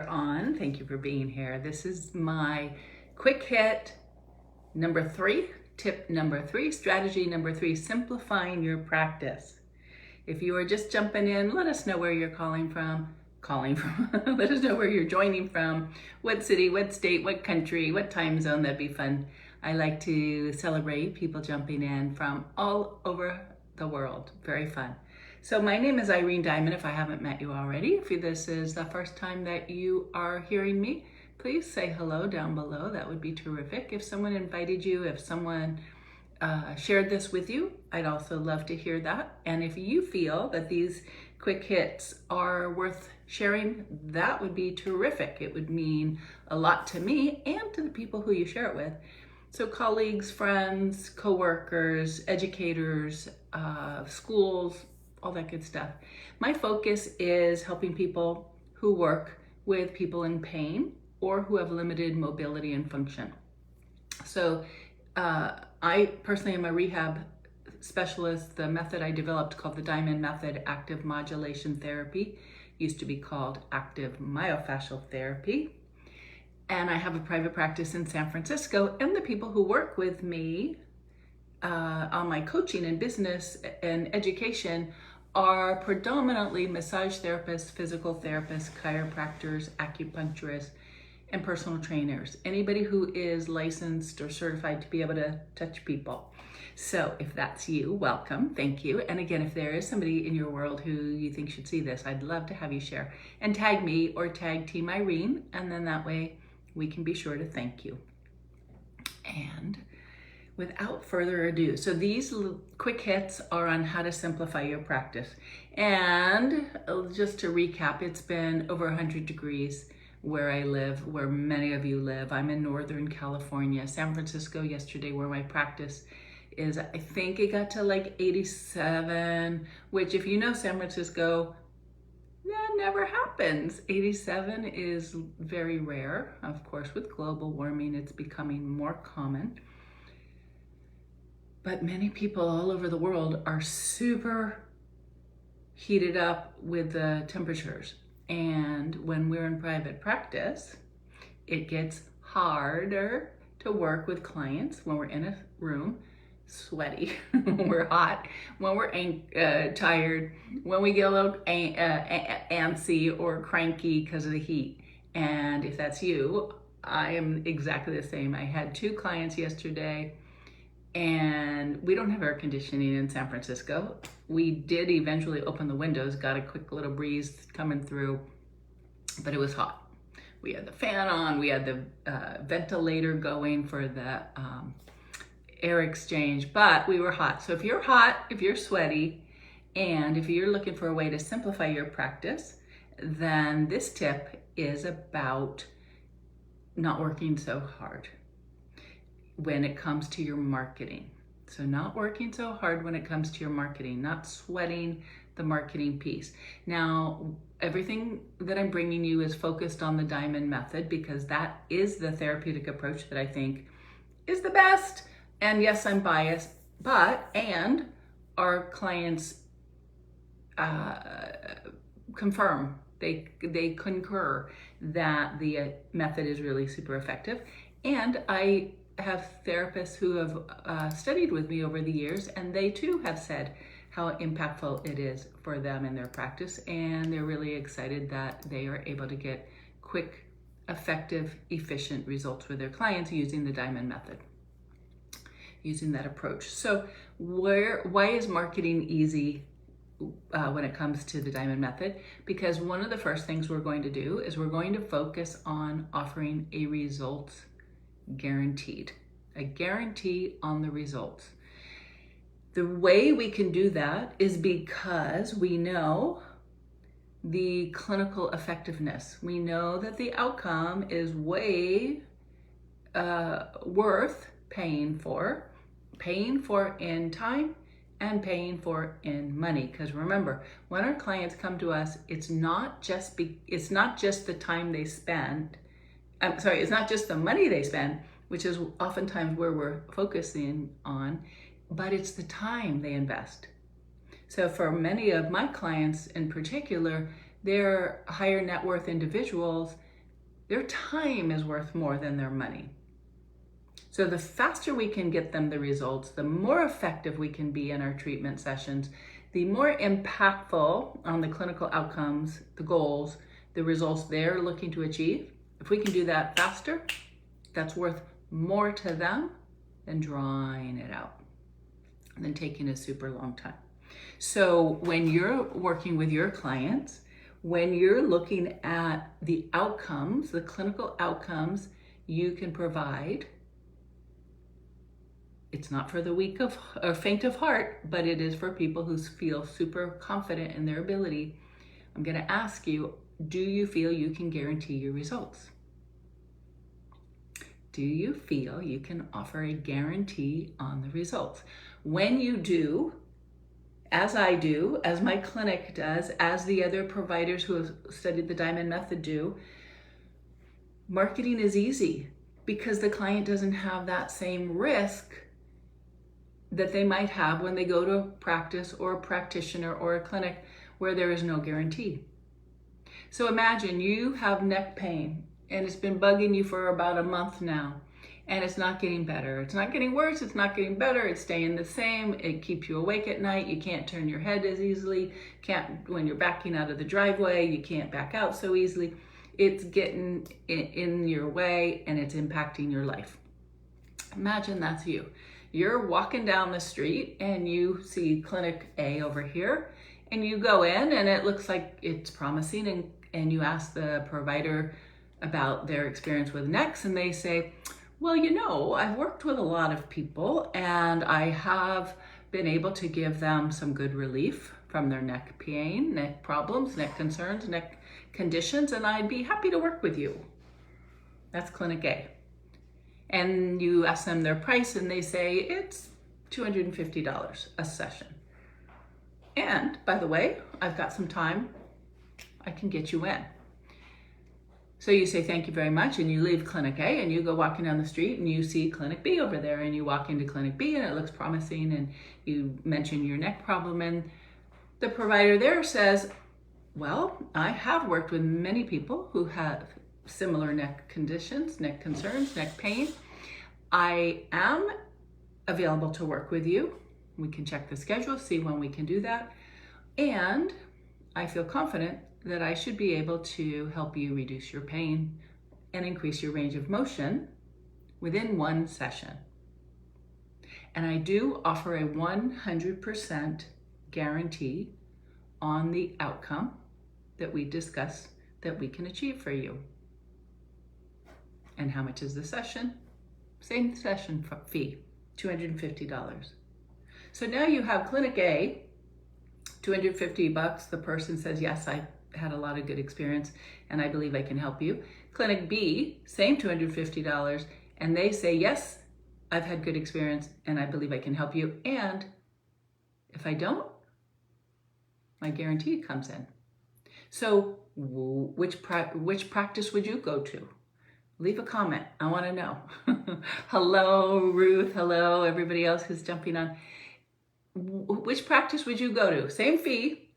On. Thank you for being here. This is my quick hit number 3, tip number 3, strategy number 3, simplifying your practice. If you are just jumping in, let us know where you're calling from. Let us know where you're joining from, what city, what state, what country, what time zone. That'd be fun. I like to celebrate people jumping in from all over the world. Very fun. So my name is Irene Diamond, if I haven't met you already. If this is the first time that you are hearing me, please say hello down below. That would be terrific. If someone invited you, if someone shared this with you, I'd also love to hear that. And if you feel that these quick hits are worth sharing, that would be terrific. It would mean a lot to me and to the people who you share it with. So colleagues, friends, coworkers, educators, schools, all that good stuff. My focus is helping people who work with people in pain or who have limited mobility and function. So I personally am a rehab specialist. The method I developed, called the Diamond Method, active modulation therapy, used to be called active myofascial therapy. And I have a private practice in San Francisco, and the people who work with me on my coaching and business and education are predominantly massage therapists, physical therapists, chiropractors, acupuncturists, and personal trainers. Anybody who is licensed or certified to be able to touch people. So if that's you, welcome, thank you. And again, if there is somebody in your world who you think should see this, I'd love to have you share and tag me or tag Team Irene, and then that way we can be sure to thank you. And without further ado, so these quick hits are on how to simplify your practice. And just to recap, it's been over 100 degrees where I live, where many of you live. I'm in Northern California, San Francisco yesterday, where my practice is. I think it got to like 87, which, if you know San Francisco, that never happens. 87 is very rare. Of course, with global warming, it's becoming more common. But many people all over the world are super heated up with the temperatures. And when we're in private practice, it gets harder to work with clients when we're in a room, sweaty, when we're hot, when we're tired, when we get a little antsy or cranky because of the heat. And if that's you, I am exactly the same. I had 2 clients yesterday, and we don't have air conditioning in San Francisco. We did eventually open the windows, got a quick little breeze coming through, but it was hot. We had the fan on, we had the ventilator going for the air exchange, but we were hot. So if you're hot, if you're sweaty, and if you're looking for a way to simplify your practice, then this tip is about not working so hard when it comes to your marketing. So not working so hard when it comes to your marketing, not sweating the marketing piece. Now, everything that I'm bringing you is focused on the Diamond Method, because that is the therapeutic approach that I think is the best. And yes, I'm biased, and our clients confirm, they concur that the method is really super effective. And I have therapists who have studied with me over the years, and they too have said how impactful it is for them in their practice, and they're really excited that they are able to get quick, effective, efficient results with their clients using the Diamond Method, using that approach. So why is marketing easy when it comes to the Diamond Method? Because one of the first things we're going to do is we're going to focus on offering a results guaranteed, a guarantee on the results. The way we can do that is because we know the clinical effectiveness. We know that the outcome is way worth paying for in time and paying for in money. Because remember, when our clients come to us, it's not just the time they spend. It's not just the money they spend, which is oftentimes where we're focusing on, but it's the time they invest. So for many of my clients in particular, they're higher net worth individuals Their time is worth more than their money. So the faster we can get them the results, the more effective we can be in our treatment sessions, the more impactful on the clinical outcomes, the goals, the results they're looking to achieve. If we can do that faster, that's worth more to them than drawing it out and then taking a super long time. So when you're working with your clients, when you're looking at the outcomes, the clinical outcomes you can provide, it's not for the weak of or faint of heart, but it is for people who feel super confident in their ability. I'm going to ask you, do you feel you can guarantee your results? Do you feel you can offer a guarantee on the results? When you do, as I do, as my clinic does, as the other providers who have studied the Diamond Method do, marketing is easy because the client doesn't have that same risk that they might have when they go to a practice or a practitioner or a clinic where there is no guarantee. So imagine you have neck pain and it's been bugging you for about a month now and it's not getting better. It's not getting worse, it's not getting better, it's staying the same. It keeps you awake at night. You can't turn your head as easily. When you're backing out of the driveway, you can't back out so easily. It's getting in your way and it's impacting your life. Imagine that's you. You're walking down the street and you see Clinic A over here and you go in and it looks like it's promising and you ask the provider about their experience with necks and they say, well, you know, I've worked with a lot of people and I have been able to give them some good relief from their neck pain, neck problems, neck concerns, neck conditions, and I'd be happy to work with you. That's Clinic A. And you ask them their price and they say it's $250 a session. And by the way, I've got some time, I can get you in. So you say thank you very much and you leave Clinic A and you go walking down the street and you see Clinic B over there and you walk into Clinic B and it looks promising and you mention your neck problem and the provider there says, well, I have worked with many people who have similar neck conditions, neck concerns, neck pain. I am available to work with you. We can check the schedule, see when we can do that. And I feel confident that I should be able to help you reduce your pain and increase your range of motion within one session. And I do offer a 100% guarantee on the outcome that we discussed that we can achieve for you. And how much is the session? Same session fee, $250. So now you have Clinic A, $250. The person says, yes, I had a lot of good experience and I believe I can help you. Clinic B, same $250. And they say, yes, I've had good experience and I believe I can help you. And if I don't, my guarantee comes in. So which practice would you go to? Leave a comment. I want to know. Hello, Ruth. Hello, everybody else who's jumping on. Which practice would you go to? Same fee.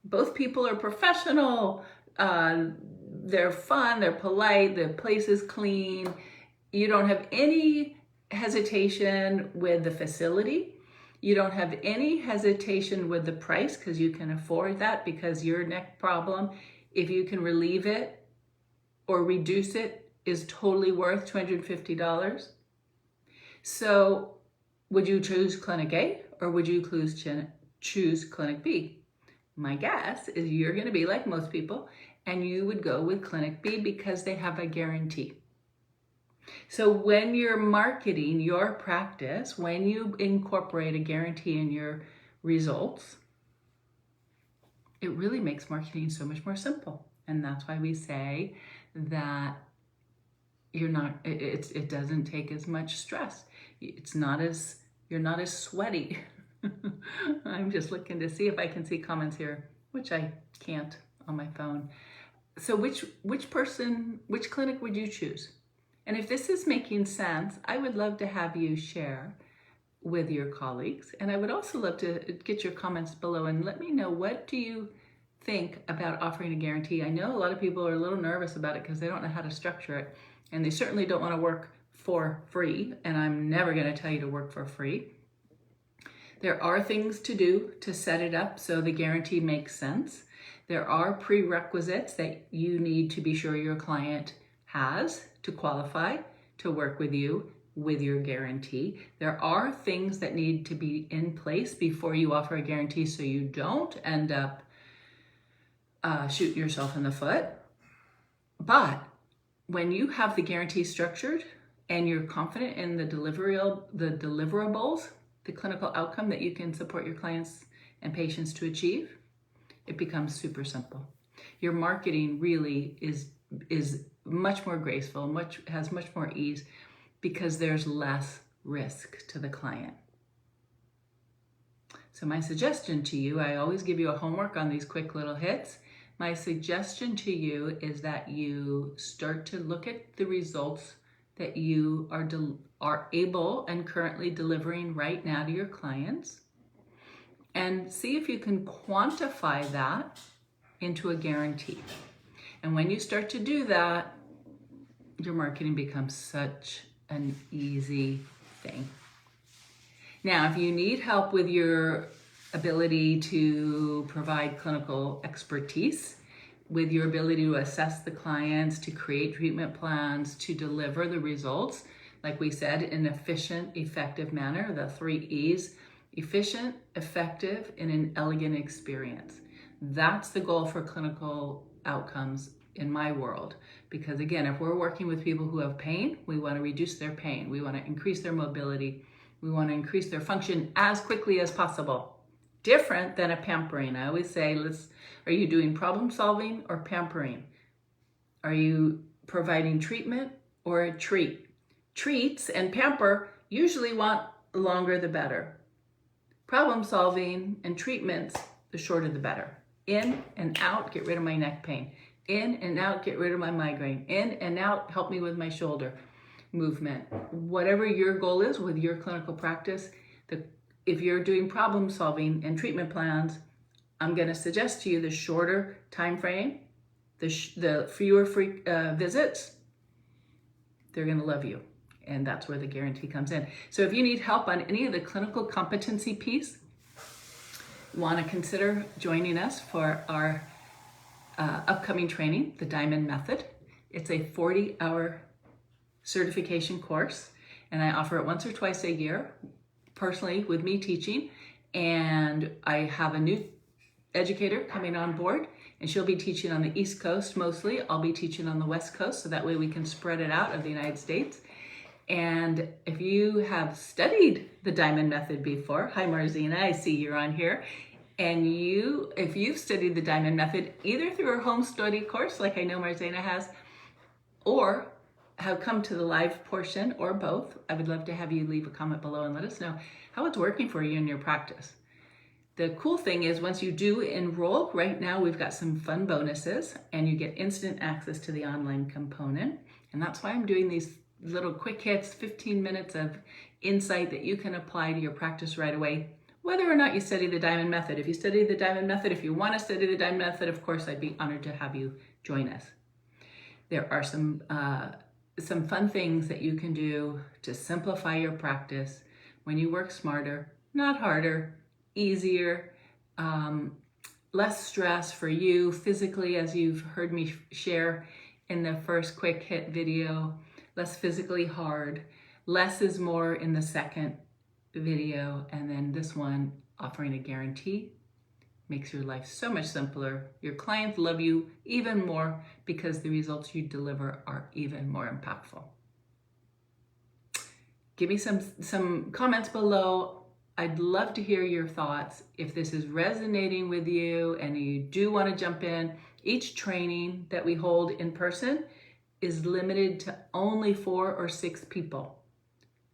Both people are professional. They're fun. They're polite. The place is clean. You don't have any hesitation with the facility. You don't have any hesitation with the price because you can afford that because your neck problem, if you can relieve it or reduce it, is totally worth $250. So would you choose Clinic A or would you choose Clinic B? My guess is you're going to be like most people and you would go with Clinic B because they have a guarantee. So when you're marketing your practice, when you incorporate a guarantee in your results, it really makes marketing so much more simple. And that's why we say that it doesn't take as much stress. You're not as sweaty. I'm just looking to see if I can see comments here, which I can't on my phone. So which clinic would you choose? And if this is making sense, I would love to have you share with your colleagues. And I would also love to get your comments below and let me know, what do you think about offering a guarantee. I know a lot of people are a little nervous about it because they don't know how to structure it, and they certainly don't want to work for free, and I'm never going to tell you to work for free. There are things to do to set it up so the guarantee makes sense. There are prerequisites that you need to be sure your client has to qualify to work with you with your guarantee. There are things that need to be in place before you offer a guarantee so you don't end up shooting yourself in the foot. But when you have the guarantee structured and you're confident in the deliverables, the clinical outcome that you can support your clients and patients to achieve, it becomes super simple. Your marketing really is much more graceful, has much more ease, because there's less risk to the client. So my suggestion to you, I always give you a homework on these quick little hits. My suggestion to you is that you start to look at the results that you are able and currently delivering right now to your clients, and see if you can quantify that into a guarantee. And when you start to do that, your marketing becomes such an easy thing. Now, if you need help with your ability to provide clinical expertise, with your ability to assess the clients, to create treatment plans, to deliver the results, like we said, in an efficient, effective manner, the 3 E's, efficient, effective, and an elegant experience. That's the goal for clinical outcomes in my world. Because again, if we're working with people who have pain, we want to reduce their pain. We want to increase their mobility. We want to increase their function as quickly as possible. Different than a pampering. I always say, are you doing problem solving or pampering? Are you providing treatment or a treat? Treats and pamper usually want longer the better. Problem solving and treatments, the shorter the better. In and out, get rid of my neck pain. In and out, get rid of my migraine. In and out, help me with my shoulder movement. Whatever your goal is with your clinical practice, if you're doing problem solving and treatment plans, I'm going to suggest to you the shorter time frame, the fewer visits. They're going to love you. And that's where the guarantee comes in. So if you need help on any of the clinical competency piece, want to consider joining us for our upcoming training, the Diamond Method. It's a 40-hour certification course, and I offer it once or twice a year, personally with me teaching. And I have a new educator coming on board, and she'll be teaching on the East Coast mostly. I'll be teaching on the West Coast, so that way we can spread it out of the United States. And if you have studied the Diamond Method before, hi Marzina, I see you're on here. And if you've studied the Diamond Method, either through a home study course, like I know Marzina has, or have come to the live portion, or both, I would love to have you leave a comment below and let us know how it's working for you in your practice. The cool thing is, once you do enroll, right now we've got some fun bonuses, and you get instant access to the online component. And that's why I'm doing these little quick hits, 15 minutes of insight that you can apply to your practice right away, whether or not you study the Diamond Method. If you study the Diamond Method, if you want to study the Diamond Method, of course, I'd be honored to have you join us. There are some fun things that you can do to simplify your practice when you work smarter, not harder, easier, less stress for you physically, as you've heard me share in the first quick hit video, less physically hard, less is more in the second video, and then this one, offering a guarantee, makes your life so much simpler. Your clients love you even more because the results you deliver are even more impactful. Give me some comments below. I'd love to hear your thoughts. If this is resonating with you and you do want to jump in, each training that we hold in person is limited to only 4 or 6 people.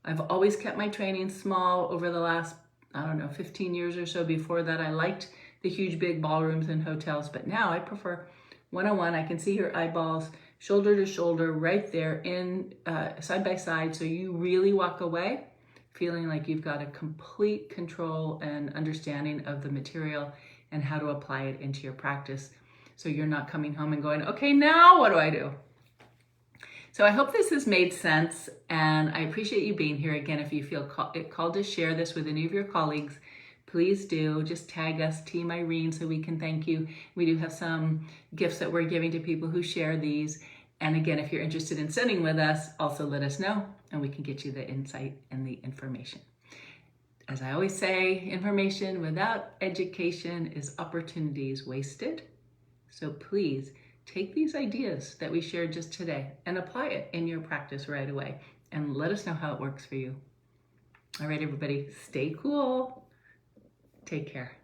I've always kept my training small over the last, 15 years or so. Before that, I liked the huge big ballrooms and hotels, but now I prefer one-on-one. I can see your eyeballs, shoulder to shoulder, right there in side by side. So you really walk away feeling like you've got a complete control and understanding of the material and how to apply it into your practice so you're not coming home and going, okay, now what do I do? So I hope this has made sense, and I appreciate you being here. Again, if you feel called to share this with any of your colleagues, please do. Just tag us, Team Irene, so we can thank you. We do have some gifts that we're giving to people who share these. And again, if you're interested in sitting with us, also let us know, and we can get you the insight and the information. As I always say, information without education is opportunities wasted. So please take these ideas that we shared just today and apply it in your practice right away, and let us know how it works for you. All right, everybody, stay cool. Take care.